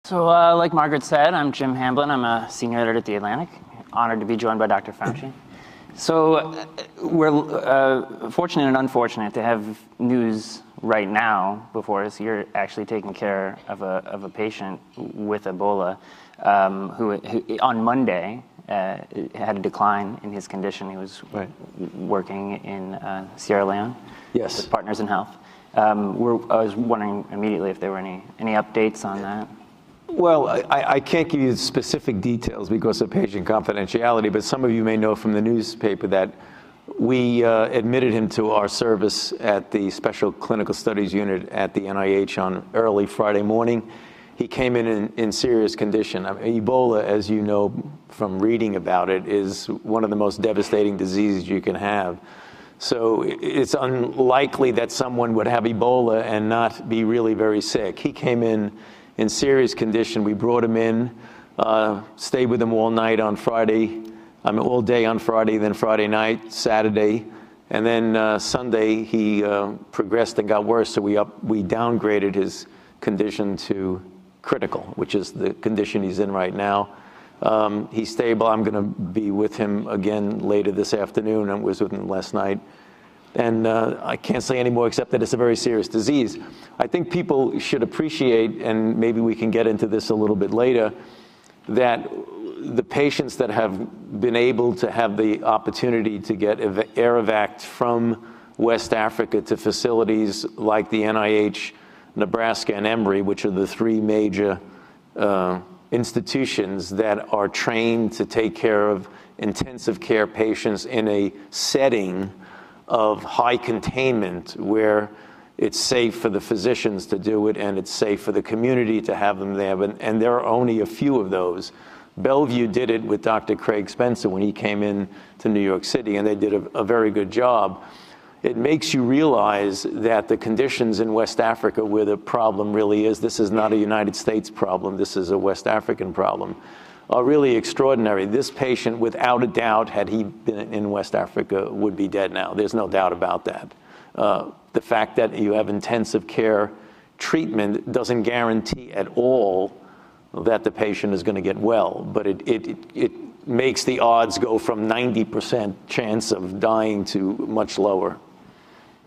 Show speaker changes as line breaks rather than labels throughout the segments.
So, like Margaret said, I'm Jim Hamblin. I'm a senior editor at The Atlantic. Honored to be joined by Dr. Fauci. So, we're fortunate and unfortunate to have news right now before us. You're actually taking care of a patient with Ebola who on Monday had a decline in his condition. He was working in Sierra Leone with Partners in Health. I was wondering immediately if there were any updates on that.
Well, I can't give you specific details because of patient confidentiality, but some of you may know from the newspaper that we admitted him to our service at the Special Clinical Studies Unit at the NIH on early Friday morning. He came in serious condition. Ebola, as you know from reading about it, is one of the most devastating diseases you can have. So it's unlikely that someone would have Ebola and not be really very sick. He came in serious condition. We brought him in, stayed with him all night on Friday, all day on Friday, then Friday night, Saturday, and then Sunday he progressed and got worse, so we downgraded his condition to critical, which is the condition he's in right now. He's stable. I'm going to be with him again later this afternoon. I was with him last night. And I can't say any more except that it's a very serious disease. I think people should appreciate, and maybe we can get into this a little bit later, that the patients that have been able to have the opportunity to get air evac from West Africa to facilities like the NIH, Nebraska, and Emory, which are the three major institutions that are trained to take care of intensive care patients in a setting of high containment where it's safe for the physicians to do it and it's safe for the community to have them there. And there are only a few of those. Bellevue did it with Dr. Craig Spencer when he came in to New York City, and they did a very good job. It makes you realize that the conditions in West Africa where the problem really is, this is not a United States problem, this is a West African problem, are really extraordinary. This patient, without a doubt, had he been in West Africa, would be dead now. There's no doubt about that. The fact that you have intensive care treatment doesn't guarantee at all that the patient is going to get well, but it makes the odds go from 90% chance of dying to much lower.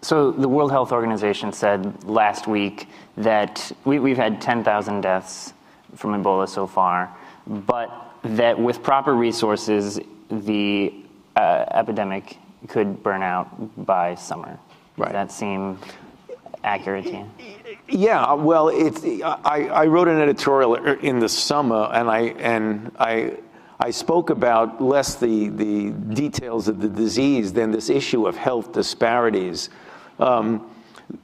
So the World Health Organization said last week that we've had 10,000 deaths from Ebola so far, but that with proper resources, the epidemic could burn out by summer. Does that seem accurate to you?
Yeah, well, I wrote an editorial in the summer, and I spoke about less the details of the disease than this issue of health disparities.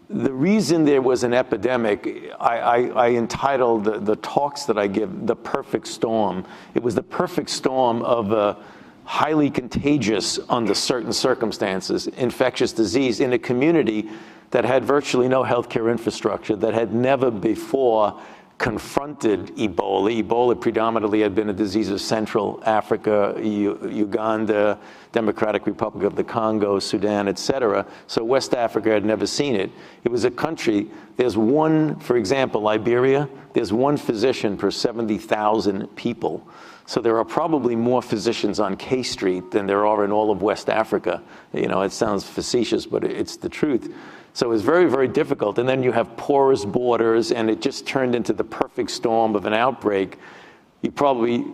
The reason there was an epidemic, I entitled the talks that I give, The Perfect Storm. It was the perfect storm of a highly contagious, under certain circumstances, infectious disease in a community that had virtually no healthcare infrastructure, that had never before confronted Ebola. Ebola predominantly had been a disease of Central Africa, Uganda, Democratic Republic of the Congo, Sudan, etc. So West Africa had never seen it. It was a country, there's one, for example, Liberia, there's one physician per 70,000 people. So there are probably more physicians on K Street than there are in all of West Africa. You know, it sounds facetious, but it's the truth. So it was very, very difficult. And then you have porous borders, and it just turned into the perfect storm of an outbreak. You probably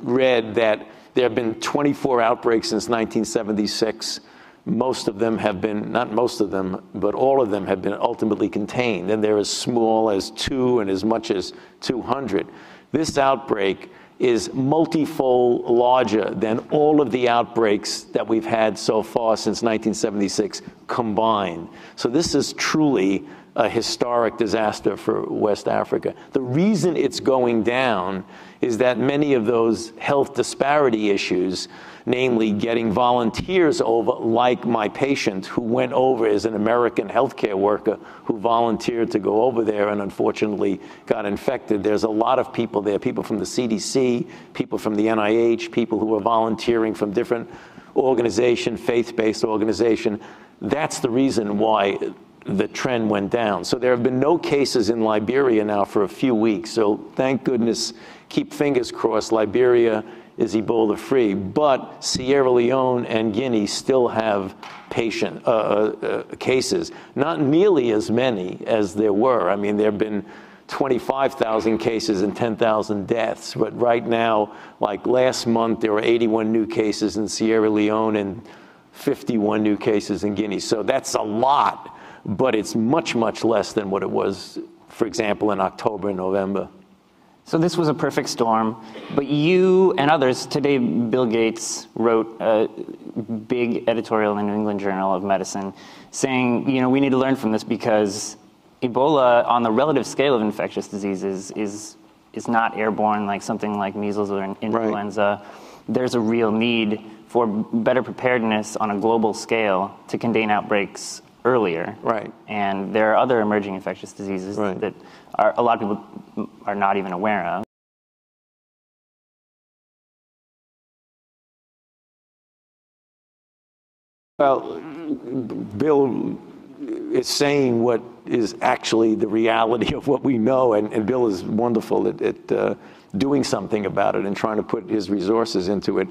read that there have been 24 outbreaks since 1976. Most of them have been, not most of them, but all of them have been ultimately contained. And they're as small as 2 and as much as 200. This outbreak is multifold larger than all of the outbreaks that we've had so far since 1976 combined. So this is truly a historic disaster for West Africa. The reason it's going down is that many of those health disparity issues, namely getting volunteers over, like my patient who went over as an American healthcare worker who volunteered to go over there and unfortunately got infected. There's a lot of people there, people from the CDC, people from the NIH, people who are volunteering from different organization, faith-based organization. That's the reason why the trend went down. So there have been no cases in Liberia now for a few weeks. So thank goodness, keep fingers crossed, Liberia is Ebola free. But Sierra Leone and Guinea still have cases, not nearly as many as there were. I mean, there have been 25,000 cases and 10,000 deaths. But right now, like last month, there were 81 new cases in Sierra Leone and 51 new cases in Guinea. So that's a lot, but it's much, much less than what it was, for example, in October and November.
So this was a perfect storm, but you and others, today Bill Gates wrote a big editorial in the New England Journal of Medicine saying, we need to learn from this because Ebola, on the relative scale of infectious diseases, is not airborne like something like measles or influenza. Right. There's a real need for better preparedness on a global scale to contain outbreaks earlier.
Right.
And there are other emerging infectious diseases that a lot of people are not even aware of.
Well, Bill is saying what is actually the reality of what we know, and Bill is wonderful at doing something about it and trying to put his resources into it.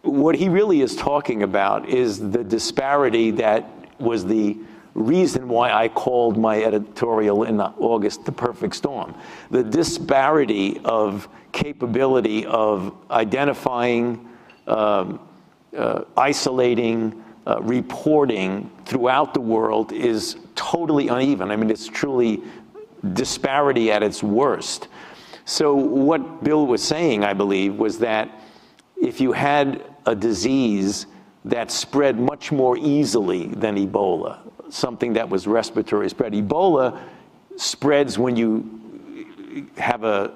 What he really is talking about is the disparity that was the reason why I called my editorial in August the perfect storm. The disparity of capability of identifying, isolating, reporting throughout the world is totally uneven. I mean, it's truly disparity at its worst. So what Bill was saying, I believe, was that if you had a disease that spread much more easily than Ebola, something that was respiratory spread. Ebola spreads when you have a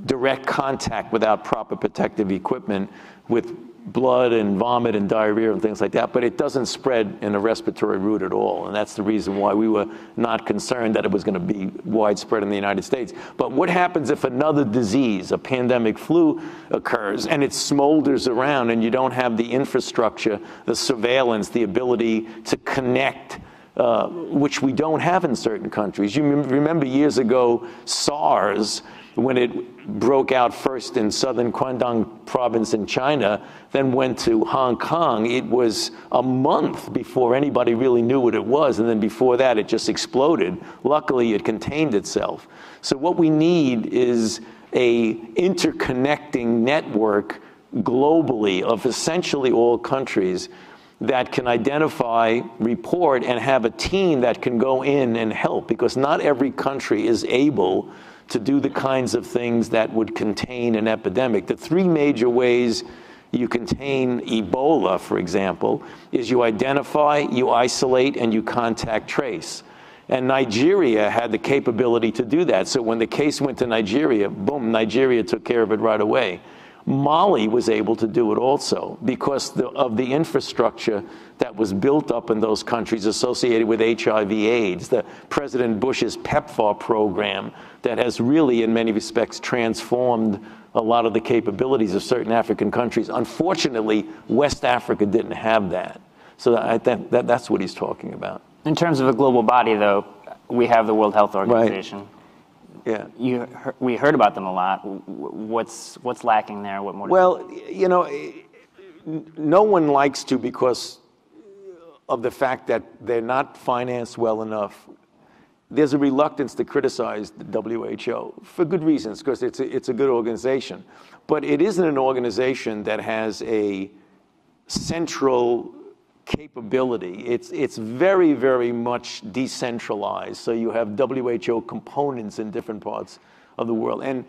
direct contact without proper protective equipment with blood and vomit and diarrhea and things like that, but it doesn't spread in a respiratory route at all. And that's the reason why we were not concerned that it was going to be widespread in the United States. But what happens if another disease, a pandemic flu, occurs and it smolders around and you don't have the infrastructure, the surveillance, the ability to connect, which we don't have in certain countries. You remember years ago, SARS, when it broke out first in southern Guangdong province in China, then went to Hong Kong, it was a month before anybody really knew what it was. And then before that, it just exploded. Luckily, it contained itself. So what we need is a interconnecting network globally of essentially all countries that can identify, report, and have a team that can go in and help, because not every country is able to do the kinds of things that would contain an epidemic. The three major ways you contain Ebola, for example, is you identify, you isolate, and you contact trace. And Nigeria had the capability to do that. So when the case went to Nigeria, boom, Nigeria took care of it right away. Mali was able to do it also because of the infrastructure that was built up in those countries associated with HIV/AIDS, the President Bush's PEPFAR program that has really, in many respects, transformed a lot of the capabilities of certain African countries. Unfortunately, West Africa didn't have that. So I think that's what he's talking about.
In terms of a global body, though, we have the World Health Organization.
Right. Yeah.
We heard about them a lot. What's lacking there? What more?
Well, no one likes to because of the fact that they're not financed well enough. There's a reluctance to criticize the WHO for good reasons, because it's a good organization. But it isn't an organization that has a central capability. It's very, very much decentralized. So you have WHO components in different parts of the world. And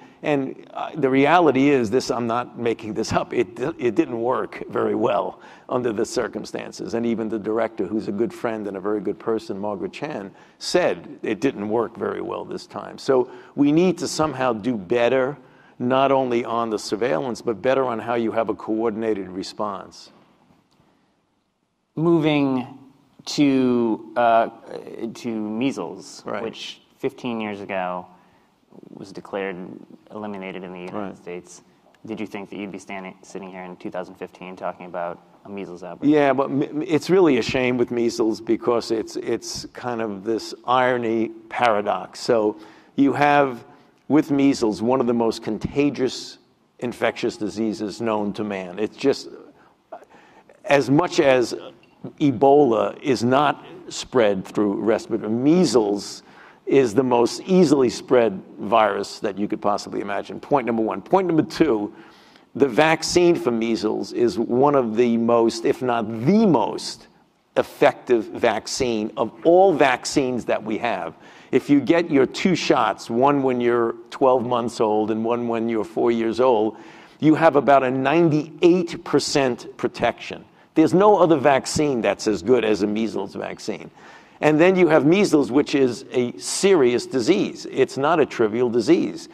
the reality is this, I'm not making this up, it didn't work very well under the circumstances. And even the director, who's a good friend and a very good person, Margaret Chan, said it didn't work very well this time. So we need to somehow do better, not only on the surveillance, but better on how you have a coordinated response.
Moving to measles,
right,
which 15 years ago was declared eliminated in the United
right.
States. Did you think that you'd be sitting here in 2015 talking about a measles outbreak.
Yeah, but it's really a shame with measles because it's kind of this irony paradox. So you have, with measles, one of the most contagious infectious diseases known to man. It's just, as much as Ebola is not spread through respiratory, measles is the most easily spread virus that you could possibly imagine. Point number one. Point number two, the vaccine for measles is one of the most, if not the most, effective vaccine of all vaccines that we have. If you get your 2 shots, one when you're 12 months old and one when you're 4 years old, you have about a 98% protection. There's no other vaccine that's as good as a measles vaccine. And then you have measles, which is a serious disease. It's not a trivial disease.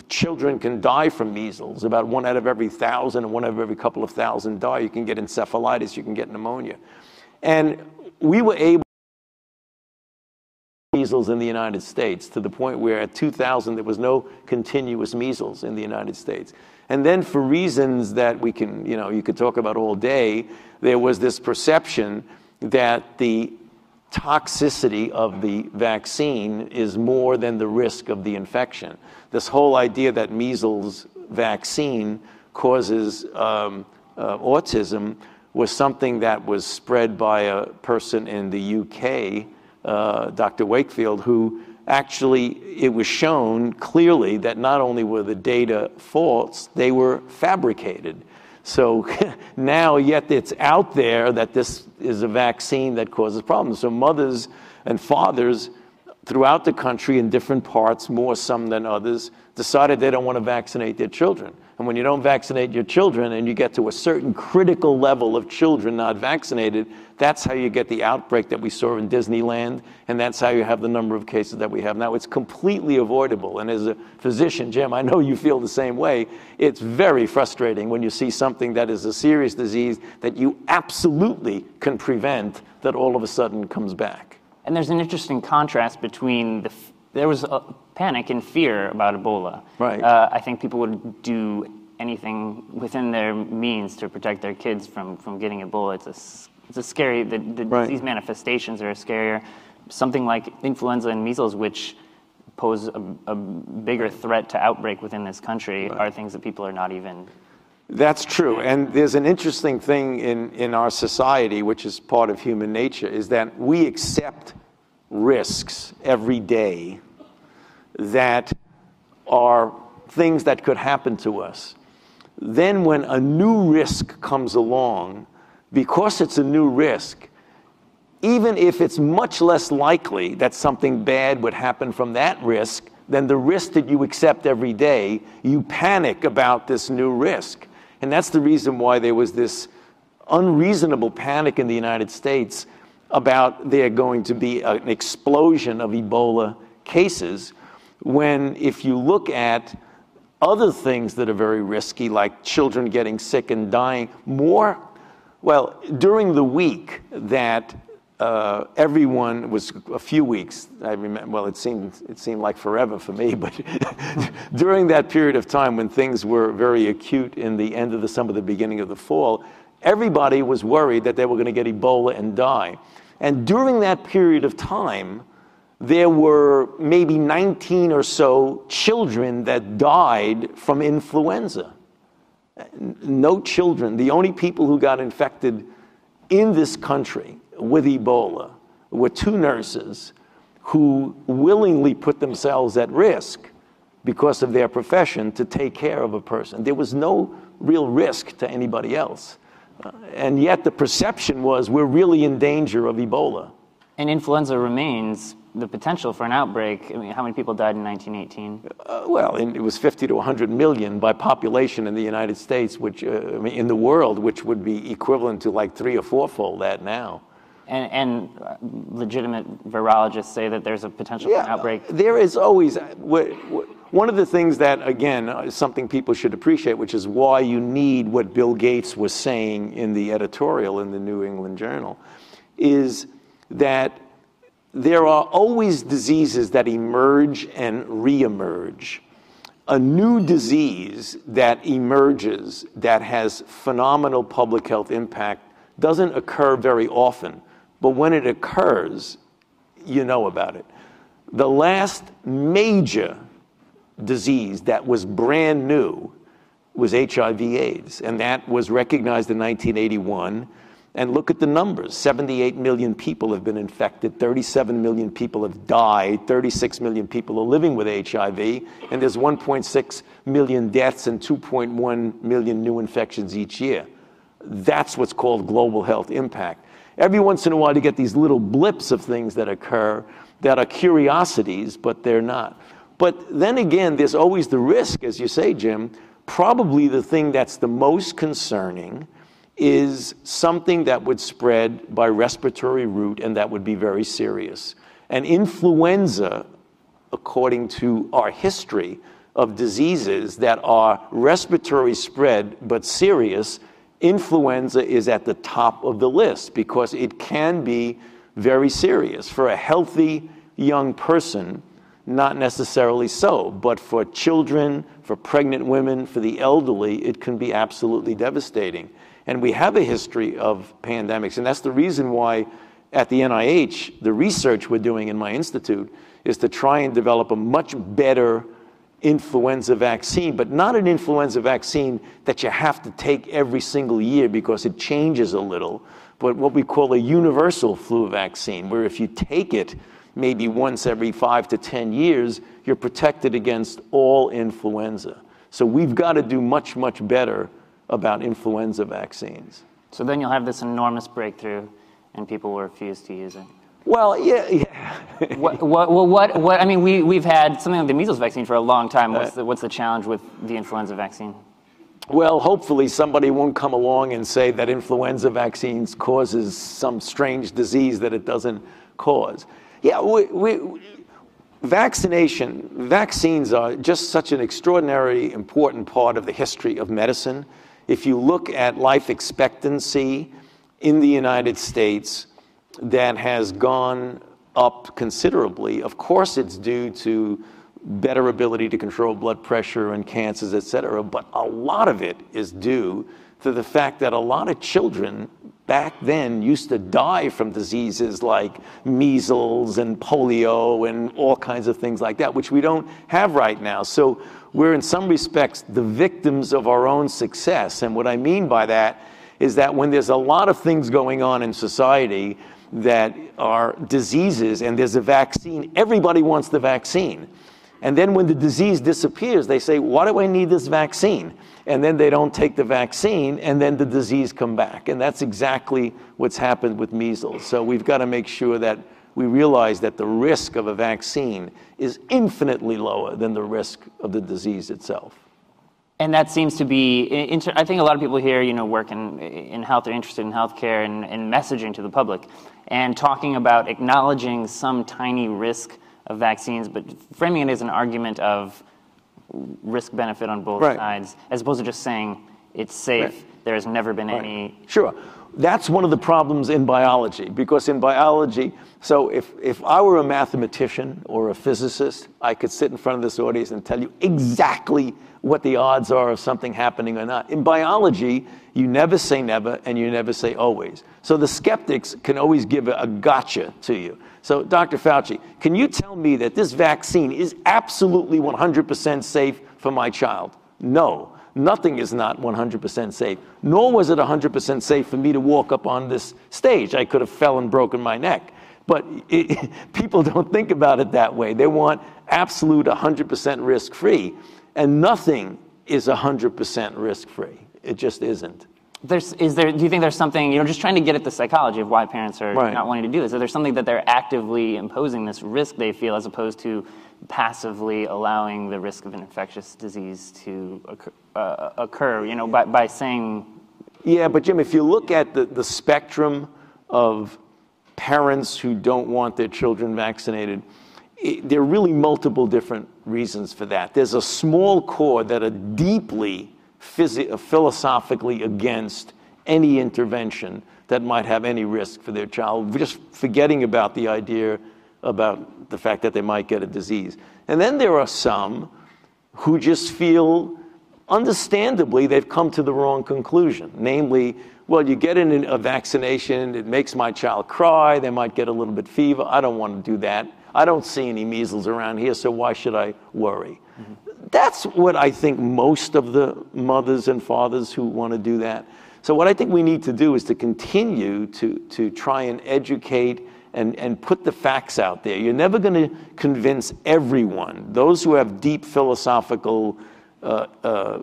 Children can die from measles. About 1 out of every 1,000 and 1 out of every couple of thousand die. You can get encephalitis, you can get pneumonia. And we were able to measles in the United States to the point where at 2000 there was no continuous measles in the United States. And then for reasons that we can, you could talk about all day, there was this perception that the toxicity of the vaccine is more than the risk of the infection. This whole idea that measles vaccine causes autism was something that was spread by a person in the UK, Dr. Wakefield, who actually, it was shown clearly that not only were the data false, they were fabricated. So now, yet it's out there that this is a vaccine that causes problems. So mothers and fathers throughout the country in different parts, more some than others, decided they don't want to vaccinate their children. And when you don't vaccinate your children and you get to a certain critical level of children not vaccinated, that's how you get the outbreak that we saw in Disneyland, and that's how you have the number of cases that we have now. It's completely avoidable. And as a physician, Jim, I know you feel the same way. It's very frustrating when you see something that is a serious disease that you absolutely can prevent that all of a sudden comes back.
And there's an interesting contrast between there was a panic and fear about Ebola.
Right.
I think people would do anything within their means to protect their kids from getting Ebola. It's a scary, the
Right.
disease manifestations are scarier. Something like influenza and measles, which pose a bigger threat to outbreak within this country,
Right.
are things that people are not even.
That's true. And there's an interesting thing in our society, which is part of human nature, is that we accept risks every day that are things that could happen to us. Then when a new risk comes along, because it's a new risk, even if it's much less likely that something bad would happen from that risk than the risk that you accept every day, you panic about this new risk. And that's the reason why there was this unreasonable panic in the United States about there going to be an explosion of Ebola cases, when if you look at other things that are very risky, like children getting sick and dying, during the week that everyone was, a few weeks, I remember, well, it seemed like forever for me, but during that period of time when things were very acute in the end of the summer, the beginning of the fall, everybody was worried that they were going to get Ebola and die. And during that period of time, there were maybe 19 or so children that died from influenza. No children. The only people who got infected in this country with Ebola were 2 nurses who willingly put themselves at risk because of their profession to take care of a person. There was no real risk to anybody else. And yet the perception was we're really in danger of Ebola.
And influenza remains the potential for an outbreak. I mean, how many people died in 1918?
It was 50 to 100 million by population in the United States, which in the world, which would be equivalent to like 3 or 4-fold that now.
And legitimate virologists say that there's a potential for an outbreak.
There is always one of the things that, again, is something people should appreciate, which is why you need what Bill Gates was saying in the editorial in the New England Journal, is that there are always diseases that emerge and reemerge. a new disease that emerges that has phenomenal public health impact doesn't occur very often, but when it occurs, you know about it. The last major disease that was brand new was HIV/AIDS, and that was recognized in 1981. And look at the numbers. 78 million people have been infected, 37 million people have died, 36 million people are living with HIV, and there's 1.6 million deaths and 2.1 million new infections each year. That's what's called global health impact. Every once in a while you get these little blips of things that occur that are curiosities, but they're not. But then again, there's always the risk, as you say, Jim. Probably the thing that's the most concerning is something that would spread by respiratory route, and that would be very serious. And influenza, according to our history of diseases that are respiratory spread but serious, influenza is at the top of the list because it can be very serious. For a healthy young person, not necessarily so, but for children, for pregnant women, for the elderly, it can be absolutely devastating. And we have a history of pandemics, and that's the reason why at the NIH, the research we're doing in my institute is to try and develop a much better influenza vaccine, but not an influenza vaccine that you have to take every single year because it changes a little, but what we call a universal flu vaccine, where if you take it maybe once every 5 to 10 years, you're protected against all influenza. So we've got to do much, much better about influenza vaccines.
So then you'll have this enormous breakthrough and people will refuse to use it.
Well, yeah.
I mean, we've had something like the measles vaccine for a long time. What's the challenge with the influenza vaccine?
Well, hopefully somebody won't come along and say that influenza vaccines causes some strange disease that it doesn't cause. Yeah, vaccines are just such an extraordinary, important part of the history of medicine. If you look at life expectancy in the United States, that has gone up considerably. Of course, it's due to better ability to control blood pressure and cancers, et cetera, but a lot of it is due to the fact that a lot of children back then used to die from diseases like measles and polio and all kinds of things like that, which we don't have right now. So we're in some respects the victims of our own success. And what I mean by that is that when there's a lot of things going on in society that are diseases and there's a vaccine, everybody wants the vaccine. And then when the disease disappears, they say, why do I need this vaccine? And then they don't take the vaccine, and then the disease come back. And that's exactly what's happened with measles. So we've got to make sure that we realize that the risk of a vaccine is infinitely lower than the risk of the disease itself.
And that seems to be, I think a lot of people here, work in health, are interested in healthcare and messaging to the public, and talking about acknowledging some tiny risk of vaccines, but framing it as an argument of risk-benefit on both sides, as opposed to just saying it's safe. There has never been any.
Sure. That's one of the problems in biology, because in biology, so if I were a mathematician or a physicist, I could sit in front of this audience and tell you exactly what the odds are of something happening or not. In biology, you never say never and you never say always. So the skeptics can always give a gotcha to you. So Dr. Fauci, can you tell me that this vaccine is absolutely 100% safe for my child? No. Nothing is not 100% safe, nor was it 100% safe for me to walk up on this stage. I could have fell and broken my neck. But people don't think about it that way. They want absolute 100% risk-free, and nothing is 100% risk-free. It just isn't.
Do you think there's something, just trying to get at the psychology of why parents are not wanting to do this? Is there something that they're actively imposing this risk they feel as opposed to passively allowing the risk of an infectious disease to occur, by saying...
Yeah, but Jim, if you look at the spectrum of parents who don't want their children vaccinated, there are really multiple different reasons for that. There's a small core that are deeply philosophically against any intervention that might have any risk for their child, just forgetting about the idea about the fact that they might get a disease. And then there are some who just feel, understandably, they've come to the wrong conclusion. Namely, well, you get in a vaccination, it makes my child cry, they might get a little bit fever. I don't want to do that. I don't see any measles around here, so why should I worry? That's what I think most of the mothers and fathers who want to do that. So what I think we need to do is to continue to try and educate and put the facts out there. You're never going to convince everyone. Those who have deep philosophical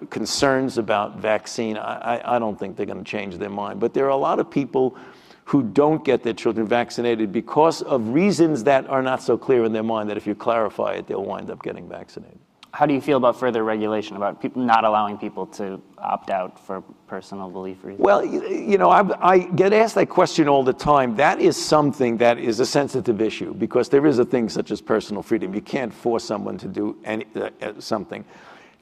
concerns about vaccine, I don't think they're going to change their mind. But there are a lot of people who don't get their children vaccinated because of reasons that are not so clear in their mind that if you clarify it, they'll wind up getting vaccinated.
How do you feel about further regulation, about people not allowing people to opt out for personal belief reasons?
Well, you know, I get asked that question all the time. That is something that is a sensitive issue because there is a thing such as personal freedom. You can't force someone to do something.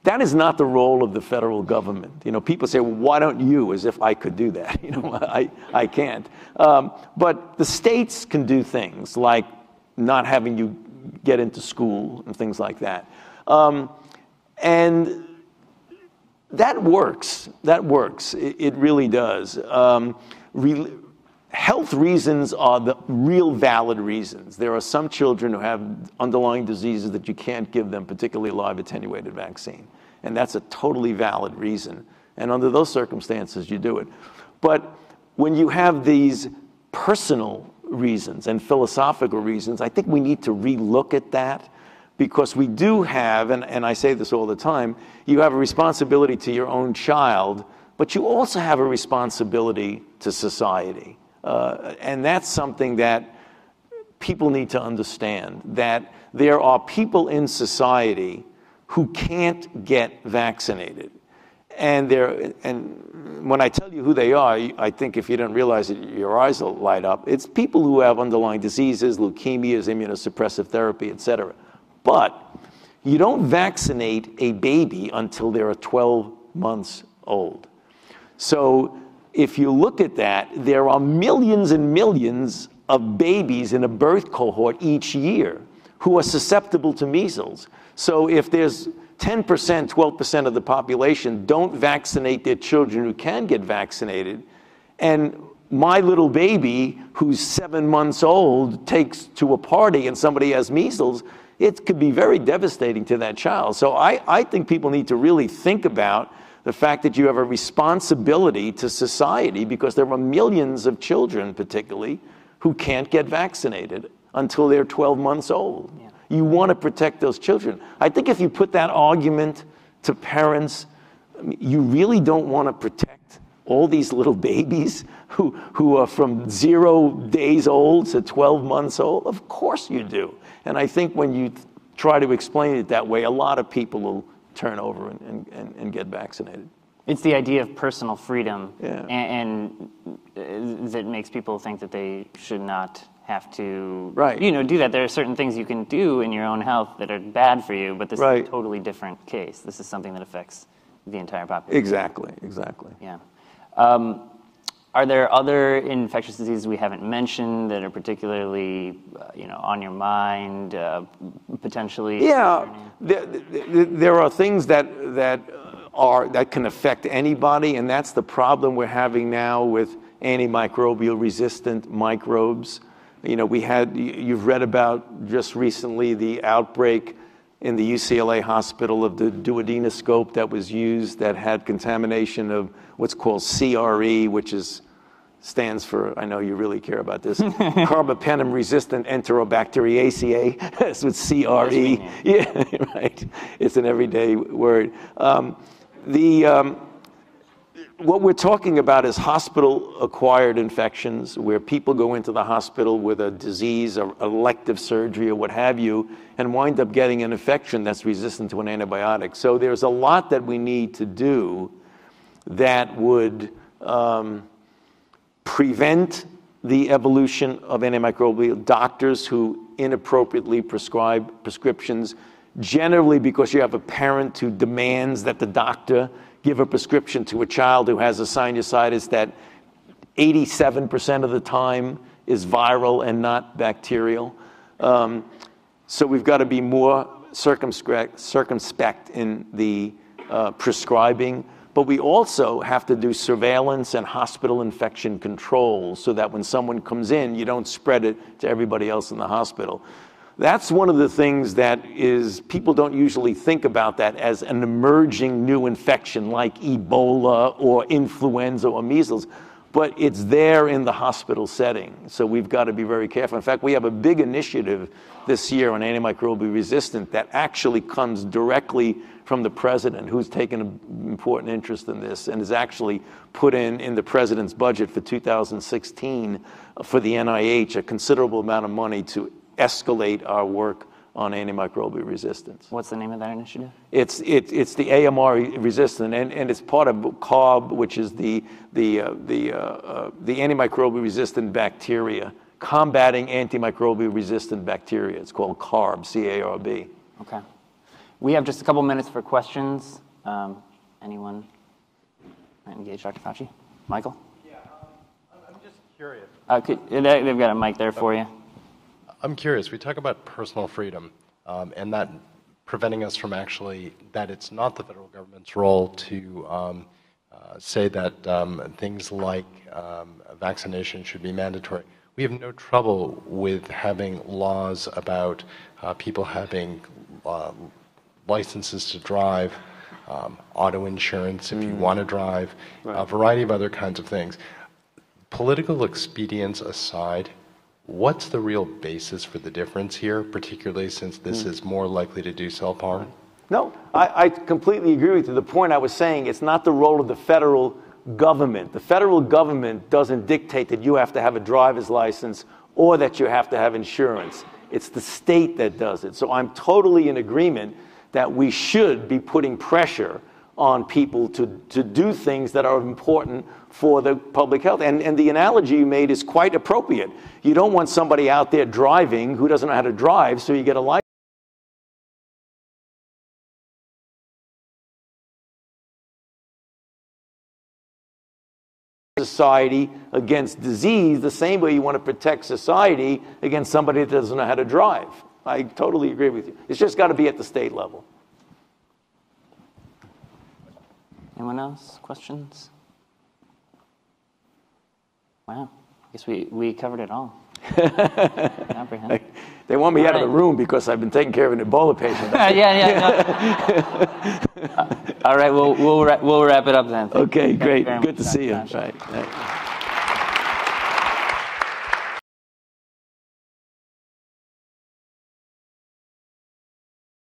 That is not the role of the federal government. You know, people say, well, why don't you? As if I could do that. You know, I can't. But the states can do things like not having you get into school and things like that. And that works. That works. It really does. Health reasons are the real valid reasons. There are some children who have underlying diseases that you can't give them, particularly a live attenuated vaccine. And that's a totally valid reason. And under those circumstances, you do it. But when you have these personal reasons and philosophical reasons, I think we need to relook at that. Because we do have, and I say this all the time, you have a responsibility to your own child, but you also have a responsibility to society. And that's something that people need to understand, that there are people in society who can't get vaccinated. And when I tell you who they are, I think if you don't realize it, your eyes will light up. It's people who have underlying diseases, leukemias, immunosuppressive therapy, et cetera. But you don't vaccinate a baby until they're 12 months old. So if you look at that, there are millions and millions of babies in a birth cohort each year who are susceptible to measles. So if there's 10%, 12% of the population don't vaccinate their children who can get vaccinated, and my little baby who's 7 months old takes to a party and somebody has measles, it could be very devastating to that child. So I think people need to really think about the fact that you have a responsibility to society because there are millions of children, particularly, who can't get vaccinated until they're 12 months old. Yeah. You want to protect those children. I think if you put that argument to parents, you really don't want to protect all these little babies who are from 0 days old to 12 months old. Of course you do. And I think when you try to explain it that way, a lot of people will turn over and get vaccinated.
It's the idea of personal freedom,
yeah.
and that makes people think that they should not have to,
right.
Do that. There are certain things you can do in your own health that are bad for you, but this
right.
is a totally different case. This is something that affects the entire population.
Exactly.
Yeah. Are there other infectious diseases we haven't mentioned that are particularly, on your mind, potentially?
Yeah, there are things that can affect anybody, and that's the problem we're having now with antimicrobial resistant microbes. You've read about just recently the outbreak in the UCLA hospital of the duodenoscope that was used that had contamination of what's called CRE, which stands for, I know you really care about this, carbapenem-resistant enterobacteriaceae. That's what CRE. Yeah, right. It's an everyday word. What we're talking about is hospital-acquired infections, where people go into the hospital with a disease, or elective surgery, or what have you, and wind up getting an infection that's resistant to an antibiotic. So there's a lot that we need to do that would prevent the evolution of antimicrobial. Doctors who inappropriately prescribe prescriptions, generally because you have a parent who demands that the doctor give a prescription to a child who has a sinusitis that 87% of the time is viral and not bacterial. So we've got to be more circumspect in the prescribing, but we also have to do surveillance and hospital infection control so that when someone comes in, you don't spread it to everybody else in the hospital. That's one of the things that people don't usually think about that as an emerging new infection like Ebola or influenza or measles, but it's there in the hospital setting. So we've got to be very careful. In fact, we have a big initiative this year on antimicrobial resistance that actually comes directly from the president, who's taken an important interest in this and has actually put in the president's budget for 2016 for the NIH a considerable amount of money to escalate our work on antimicrobial resistance.
What's the name of that initiative?
It's the AMR resistant, and it's part of COB, which is the antimicrobial resistant bacteria, combating antimicrobial resistant bacteria. It's called CARB, C-A-R-B.
Okay. We have just a couple minutes for questions. Anyone engage Dr. Fauci? Michael?
Yeah, I'm just curious.
They've got a mic there for you.
I'm curious. We talk about personal freedom and that preventing us from actually, that it's not the federal government's role to say that things like vaccination should be mandatory. We have no trouble with having laws about people having licenses to drive, auto insurance if you want to drive, a variety of other kinds of things. Political expedience aside, what's the real basis for the difference here, particularly since this is more likely to do self-harm?
No, I completely agree with you. The point I was saying, it's not the role of the federal government. The federal government doesn't dictate that you have to have a driver's license or that you have to have insurance. It's the state that does it. So I'm totally in agreement that we should be putting pressure on people to do things that are important for the public health. And the analogy you made is quite appropriate. You don't want somebody out there driving who doesn't know how to drive, so you get a license. Society against disease the same way you want to protect society against somebody that doesn't know how to drive. I totally agree with you. It's just got to be at the state level.
Anyone else? Questions? Wow. I guess we covered it all.
They want me out of the room because I've been taking care of an Ebola patient.
All right, we'll wrap it up then.
Okay, great. Good to see you. Right.